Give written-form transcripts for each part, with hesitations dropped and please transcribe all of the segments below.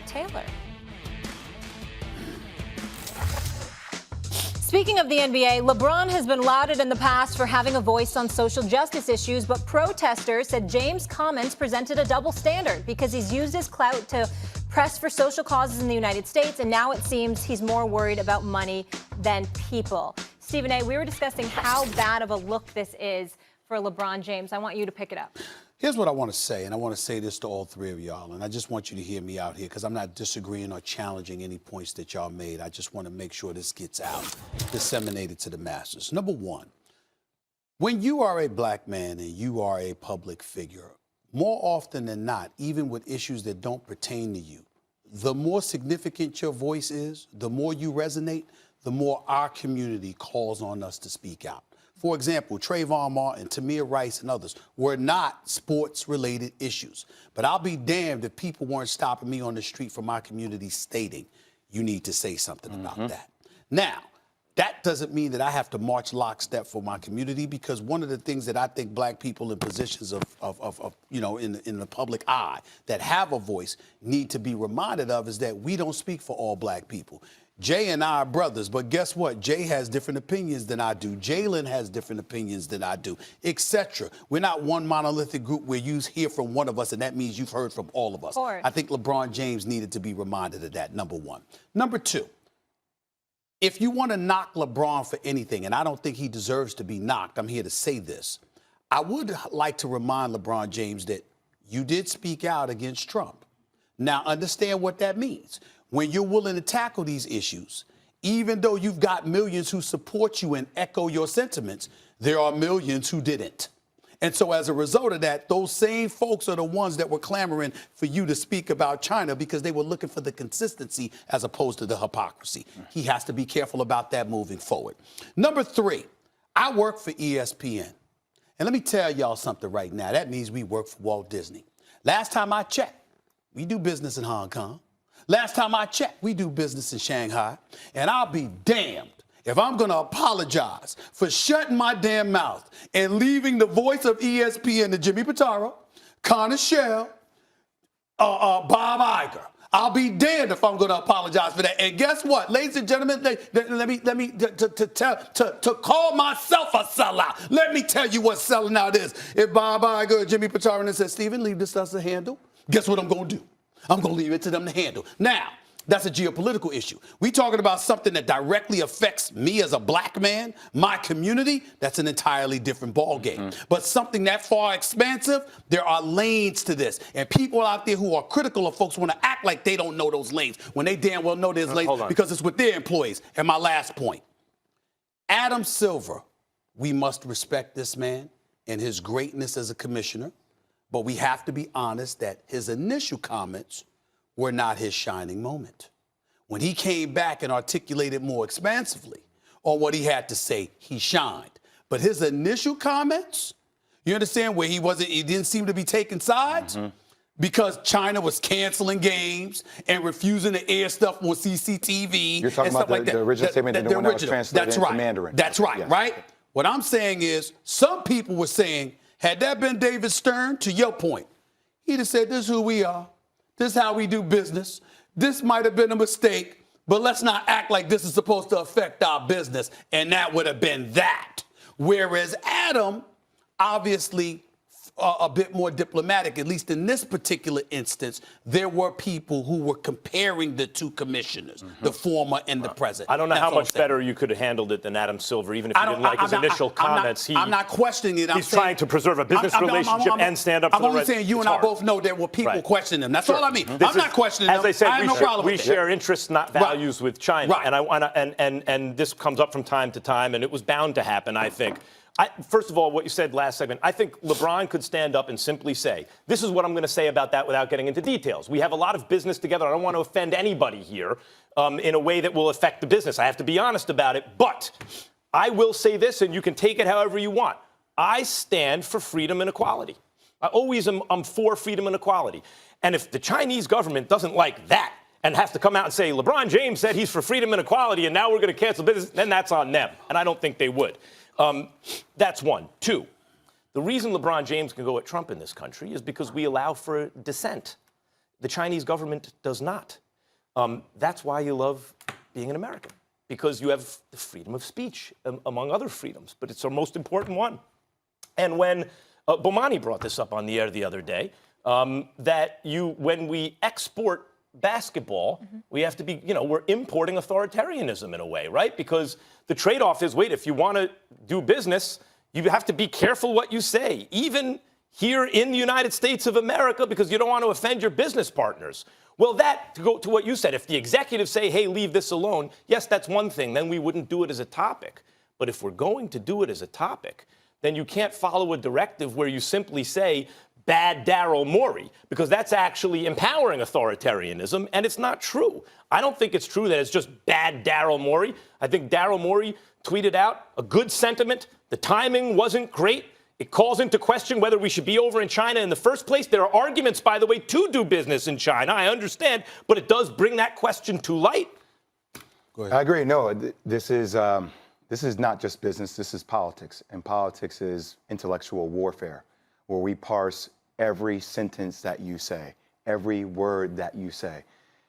Nick Taylor. Speaking of the NBA, LeBron has been lauded in the past for having a voice on social justice issues, but protesters said James' comments presented a double standard because he's used his clout to press for social causes in the United States, and now it seems he's more worried about money than people. Stephen A., we were discussing how bad of a look this is for LeBron James. I want you to pick it up. Here's what I want to say, and I want to say this to all three of y'all, and I just want you to hear me out here because I'm not disagreeing or challenging any points that y'all made. I just want to make sure this gets out, disseminated to the masses. Number one, when you are a black man and you are a public figure, more often than not, even with issues that don't pertain to you, the more significant your voice is, the more you resonate, the more our community calls on us to speak out. For example, Trayvon Martin, Tamir Rice, and others were not sports-related issues. But I'll be damned if people weren't stopping me on the street from my community stating, you need to say something about that. Now, that doesn't mean that I have to march lockstep for my community, because one of the things that I think black people in positions of you know, in the public eye that have a voice need to be reminded of is that we don't speak for all black people. Jay and I are brothers, but guess what? Jay has different opinions than I do. Jalen has different opinions than I do, etc. We're not one monolithic group where you hear from one of us, and that means you've heard from all of us. I think LeBron James needed to be reminded of that, number one. Number two, if you want to knock LeBron for anything, and I don't think he deserves to be knocked, I'm here to say this. I would like to remind LeBron James that you did speak out against Trump. Now, understand what that means. When you're willing to tackle these issues, even though you've got millions who support you and echo your sentiments, there are millions who didn't. And so as a result of that, those same folks are the ones that were clamoring for you to speak about China because they were looking for the consistency as opposed to the hypocrisy. He has to be careful about that moving forward. Number three, I work for ESPN. And let me tell y'all something right now. That means we work for Walt Disney. Last time I checked, we do business in Hong Kong. Last time I checked, we do business in Shanghai, and I'll be damned if I'm going to apologize for shutting my damn mouth and leaving the voice of ESPN to Jimmy Pitaro, Connor Shell, Bob Iger. I'll be damned if I'm going to apologize for that. And guess what, ladies and gentlemen, let me call myself a sellout. Let me tell you what selling out is. If Bob Iger or Jimmy Pitaro said, Stephen, leave this to us to handle, guess what I'm going to do? I'm going to leave it to them to handle. Now, that's a geopolitical issue. We talking about something that directly affects me as a black man, my community. That's an entirely different ballgame. But something that far expansive, there are lanes to this. And people out there who are critical of folks want to act like they don't know those lanes when they damn well know there's lanes because it's with their employees. And my last point, Adam Silver, we must respect this man and his greatness as a commissioner. But we have to be honest that his initial comments were not his shining moment. When he came back and articulated more expansively on what he had to say, he shined. But his initial comments, you understand, where he didn't seem to be taking sides because China was canceling games and refusing to air stuff on CCTV. You're talking about the original statement that when that was translated into Mandarin. That's right, right? What I'm saying is some people were saying, had that been David Stern, to your point, he'd have said, this is who we are. This is how we do business. This might have been a mistake, but let's not act like this is supposed to affect our business. And that would have been that. Whereas Adam, obviously, a bit more diplomatic, at least in this particular instance, there were people who were comparing the two commissioners, the former and the present. I don't know how much better you could have handled it than Adam Silver, even if you didn't like his initial comments. I'm not questioning it. He's trying to preserve a business relationship and stand up for the right. I'm only saying you and I both know there were people questioning him. That's all I mean. I'm not questioning them. As I said, I have no problem with we share interests, not values with China. And this comes up from time to time, and it was bound to happen, I think. First of all, what you said last segment, I think LeBron could stand up and simply say, this is what I'm going to say about that without getting into details. We have a lot of business together. I don't want to offend anybody here in a way that will affect the business. I have to be honest about it. But I will say this, and you can take it however you want. I stand for freedom and equality. I'm for freedom and equality. And if the Chinese government doesn't like that and has to come out and say, LeBron James said he's for freedom and equality, and now we're going to cancel business, then that's on them. And I don't think they would. That's one. Two, the reason LeBron James can go at Trump in this country is because we allow for dissent. The Chinese government does not. That's why you love being an American, because you have the freedom of speech, among other freedoms, but it's our most important one. And when Bomani brought this up on the air the other day, when we export basketball, we have to be, we're importing authoritarianism in a way, right? Because the trade-off is, wait, if you want to do business, you have to be careful what you say, even here in the United States of America, because you don't want to offend your business partners. Well, to go to what you said, if the executives say, hey, leave this alone, yes, that's one thing. Then we wouldn't do it as a topic. But if we're going to do it as a topic, then you can't follow a directive where you simply say, bad Daryl Morey, because that's actually empowering authoritarianism, and it's not true. I don't think it's true that it's just bad Daryl Morey. I think Daryl Morey tweeted out a good sentiment. The timing wasn't great. It calls into question whether we should be over in China in the first place. There are arguments, by the way, to do business in China. I understand, but it does bring that question to light. Go ahead. I agree. No, this is not just business. This is politics, and politics is intellectual warfare, where we parse every sentence that you say, every word that you say.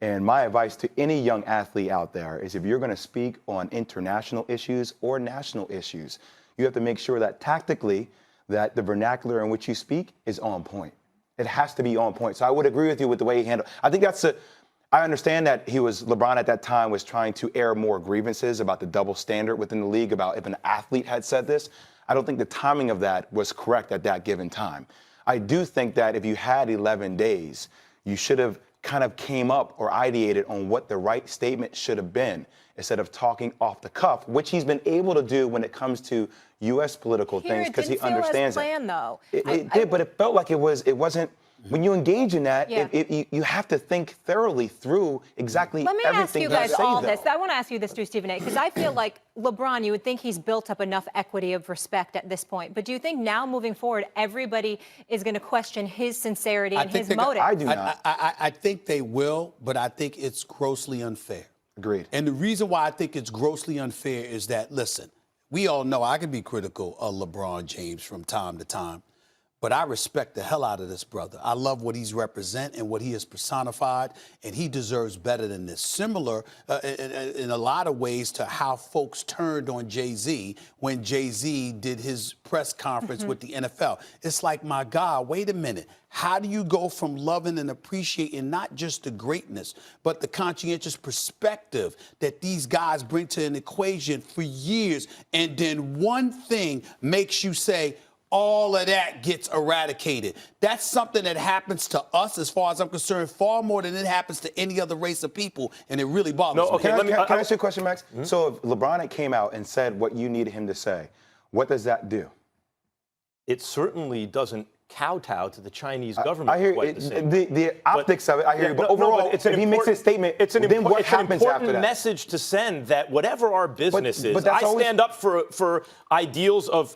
And my advice to any young athlete out there is, if you're going to speak on international issues or national issues, you have to make sure that tactically that the vernacular in which you speak is on point. It has to be on point. So I would agree with you with the way he handled. I think I understand that LeBron at that time was trying to air more grievances about the double standard within the league, about if an athlete had said this. I don't think the timing of that was correct at that given time. I do think that if you had 11 days, you should have kind of came up or ideated on what the right statement should have been, instead of talking off the cuff, which he's been able to do when it comes to U.S. political things, because he understands it. Though. It did, but it felt like it wasn't. When you engage in that, you have to think thoroughly through exactly everything. Let me ask you guys all this. Though. I want to ask you this too, Stephen A., because I feel like LeBron, you would think he's built up enough equity of respect at this point. But do you think now moving forward, everybody is going to question his sincerity and his motive? I do not. I think they will, but I think it's grossly unfair. Agreed. And the reason why I think it's grossly unfair is that, listen, we all know I can be critical of LeBron James from time to time, but I respect the hell out of this brother. I love what he's represent and what he has personified, and he deserves better than this. Similar in a lot of ways to how folks turned on Jay-Z when Jay-Z did his press conference with the NFL. It's like, my God, wait a minute. How do you go from loving and appreciating not just the greatness, but the conscientious perspective that these guys bring to an equation for years, and then one thing makes you say, all of that gets eradicated? That's something that happens to us, as far as I'm concerned, far more than it happens to any other race of people, and it really bothers me. Can I ask you a question, Max? Mm-hmm. So if LeBron came out and said what you needed him to say, what does that do? It certainly doesn't kowtow to the Chinese government. I hear the optics of it. I hear you, but overall, but if he makes his statement, then what happens after that? Message to send that whatever our business is, I stand up for ideals of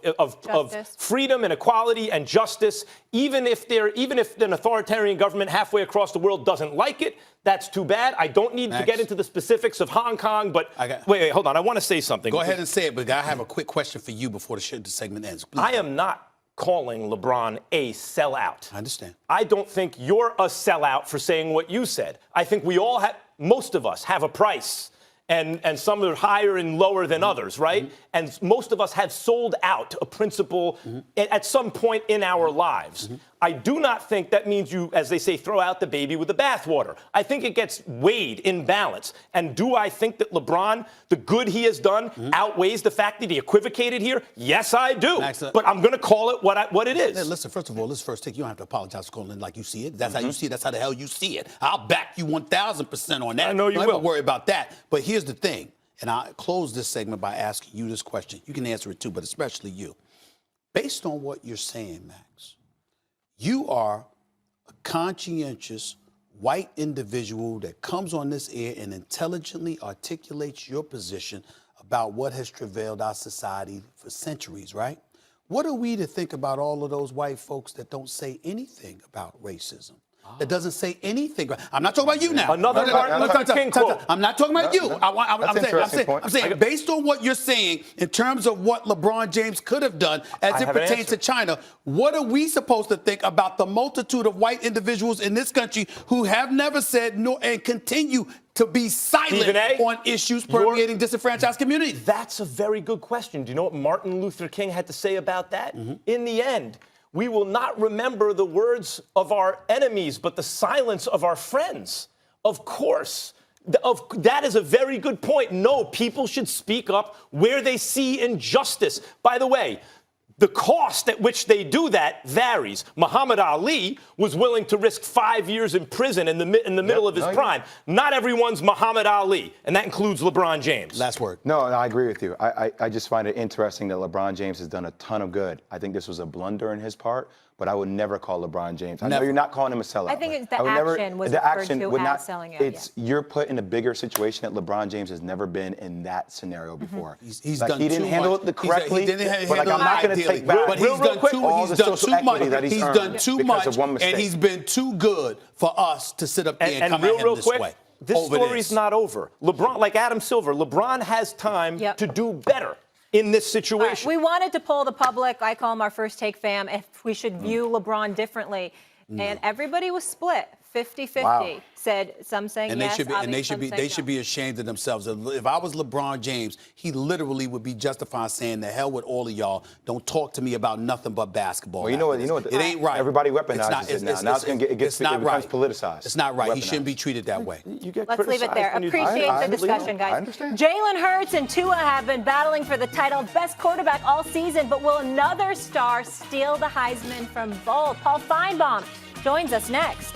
freedom and equality and justice. Even if an authoritarian government halfway across the world doesn't like it, that's too bad. I don't need to get into the specifics of Hong Kong, but wait, hold on. I want to say something. Go ahead and say it, but I have a quick question for you before the segment ends. Please. I am not calling LeBron a sellout. I understand. I don't think you're a sellout for saying what you said. I think we all have, most of us have a price, and some are higher and lower than others, right? And most of us have sold out a principle at some point in our lives. I do not think that means you, as they say, throw out the baby with the bathwater. I think it gets weighed in balance. And do I think that LeBron, the good he has done, outweighs the fact that he equivocated here? Yes, I do. Max, but I'm going to call it what it is. Hey, listen, first of all, let's first take, you don't have to apologize for calling it like you see it. That's how you see it. That's how the hell you see it. I'll back you 1,000% on that. I know you will. Don't worry about that. But here's the thing, and I'll close this segment by asking you this question. You can answer it too, but especially you. Based on what you're saying, Max, you are a conscientious white individual that comes on this air and intelligently articulates your position about what has travailed our society for centuries, right? What are we to think about all of those white folks that don't say anything about racism? that doesn't say anything. I'm not talking about you now. Another Martin Luther King quote. I'm not talking about you. I'm saying based on what you're saying in terms of what LeBron James could have done as it pertains to China, what are we supposed to think about the multitude of white individuals in this country who have never said no and continue to be silent on issues permeating disenfranchised communities? That's a very good question. Do you know what Martin Luther King had to say about that? In the end, we will not remember the words of our enemies, but the silence of our friends. Of course. That is a very good point. No, people should speak up where they see injustice. By the way, the cost at which they do that varies. Muhammad Ali was willing to risk 5 years in prison in the middle of his prime. Not everyone's Muhammad Ali, and that includes LeBron James. Last word. No, I agree with you. I just find it interesting that LeBron James has done a ton of good. I think this was a blunder in his part, but I would never call LeBron James. I know you're not calling him a sellout. I think it's the action was referred to as selling it. You're put in a bigger situation that LeBron James has never been in that scenario before. He's done he didn't handle it correctly. But I'm not going to take back. But he's done too much. He's done too much, and he's been too good for us to sit up there and come at him this way. This story's not over. LeBron, like Adam Silver, LeBron has time to do better in this situation. We wanted to poll the public. I call them our first take fam. If we should view LeBron differently, and everybody was split. 50-50 said some saying and yes, they should be ashamed of themselves. If I was LeBron James, he literally would be justified saying, "The hell with all of y'all. Don't talk to me about nothing but basketball." Well, you know what? It ain't right. Everybody weaponizes it now. Now it becomes politicized. It's not right. He shouldn't be treated that way. Let's leave it there. Appreciate the discussion, guys. I understand. Jalen Hurts and Tua have been battling for the title of best quarterback all season, but will another star steal the Heisman from both? Paul Feinbaum joins us next.